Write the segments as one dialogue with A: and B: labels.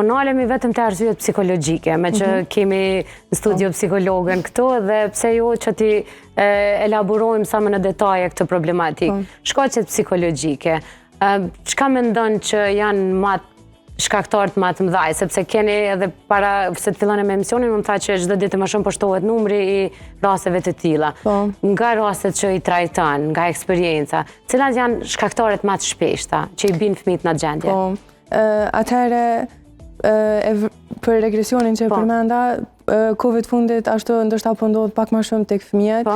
A: Nalemi vetëm të arsyet psikologjike, me që kemi në studio psikologën këtu dhe pse jo që ti elaborojmë sa më në detaje këtë problematikë. Shkaqet psikologjike, çka mendon që janë shkaktarët më të mëdhaj, sepse keni edhe para se të fillon me emisionin, më tha që çdo ditë më shumë poshtohet numri i rasteve të tilla. Nga rastet që i trajton, nga eksperjenca, cilat janë shkaktarët më të shpeshta që i bin fëmijët në gjendje?
B: Atëherë për regresionin që përmenda, kohëve të fundit ashtu ndoshta po ndodh pak më shumë tek fëmijët.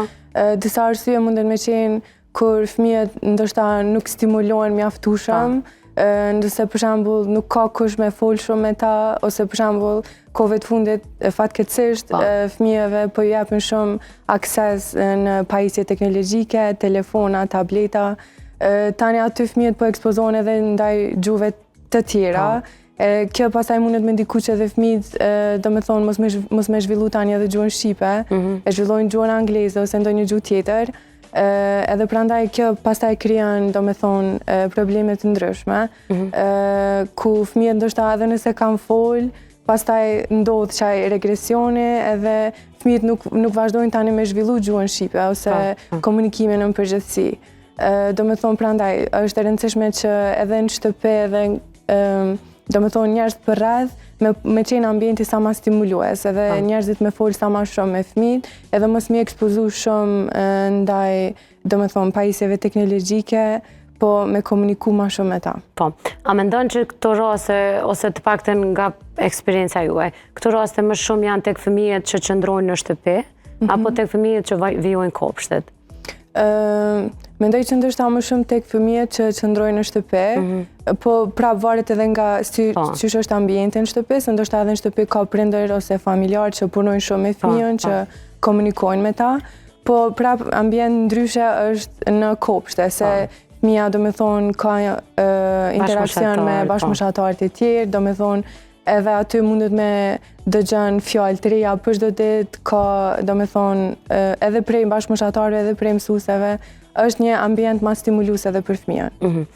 B: Disa arsye munden me qenë kur fëmijët ndoshta nuk stimulohen mjaftueshëm, ndërsa për shembull nuk ka kush me fol shumë me ta, ose për shembull kohëve të fundit fatkeqësisht fëmijëve po i japin shumë akses në pajisje teknologjike, telefona, tableta. Tani aty fëmijët po ekspozohen edhe ndaj gjuhëve të tjera. Kjo pastaj mundet me ndiku që edhe fëmijët, domethënë mos me zhvillu tani edhe gjuhën shqipe, e zhvillojnë gjuhën angleze ose ndonjë gjuhë tjetër. Edhe prandaj kjo pastaj krijon domethënë probleme të ndryshme, ku fëmijët ndoshta edhe nëse kanë fol, pastaj ndodh çaj regresioni edhe fëmijët nuk vazhdojnë tani me zhvillu gjuhën shqipe ose komunikimin në përgjithësi. Domethënë prandaj është e rëndësishme që edhe në shtëpi edhe domethënë njerëz për rreth me qenë ambienti sa ma stimulues, edhe njerëzit me folë sa ma shumë me fëmijët, edhe mos mi ekspozu shumë ndaj domethënë pajisjeve teknologjike, po me komuniku ma shumë me ta.
A: Po, a mendon që këto raste, ose të paktën nga eksperienca juaj, këto raste më shumë janë tek fëmijët që qëndrojnë në shtëpi, apo tek fëmijët që vijojnë kopshtet?
B: Mendoj që ndoshta më shumë tek fëmijët që qëndrojnë në shtëpi, po prap varet edhe nga çysh është ambienti në shtëpi, se ndoshta edhe në shtëpi ka prindër ose familjar që punojnë shumë me fëmijën, që komunikojnë me ta, po prap ambient ndryshe është në kopshte, se fëmija domethënë ka interakcion me bashkëmoshatarët e tjerë, domethënë edhe aty mundet me dëgjon fjalë të reja për çdo ditë, ka domethënë edhe prej bashkëmoshatarëve edhe prej mësuesve, është një ambient më stimulues edhe për fëmijën.